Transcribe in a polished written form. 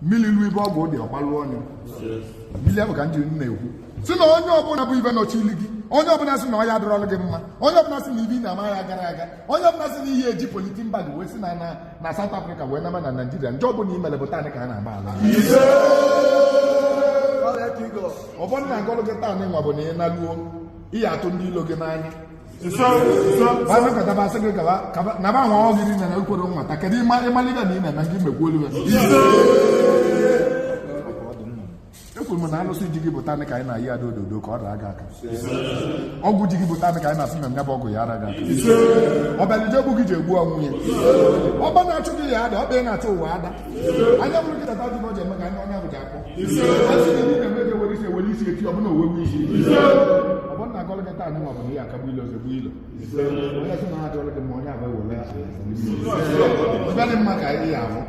mmiri lu ibe ọgwụ dị ọgbalụ ọnụ mmiri abụ ka ndị na-ekwu si na onye ọbụla bụ ibe nọchili gị onye ọbụla sị na ọ ya adịrọlụ gị mma onye ọbụla sị na ibi na ama ya gara aga onye ọbụla sị na ihe eji politi mba gị wee si na South Africa wee nama na Nigeria ndị ọbụla imele bụ taanị ka a na-agba ala ọbọdụ na agọlụ gị taanị nwa bụ na ị naluo ihe atụ ndị ilo gị n'anya basị gị na ba nwa ọgịrị na ukworo nwata kedu ịmalịga na ị na gị megwuolu ekwuru m na alụsị ji gị bụta ka anyị na-ayị ada ododo ka ọ daa gị aka ọgwụ ji gị bụta ka anyị na-asị na nga bụ ọgwụ ya ara gị aka ọbịalije egbu gị ji egbu ọnwụ ya ọba na-achụ gị ya ada ọba ị na-achụ ụwa ada anya bụrụ kịta ji n'ọja eme ka anya ọnya bụ ji akpọ na-eme ewere isi eti ọbụna owewe isi ọbụna na agọlụ gị taa nwa bụ na ihe akagbu ilo ozugbo ilo onye sị na ha adịọlụ gị ma onye abụ ewere ebe dị mma ka anyị ya ahụ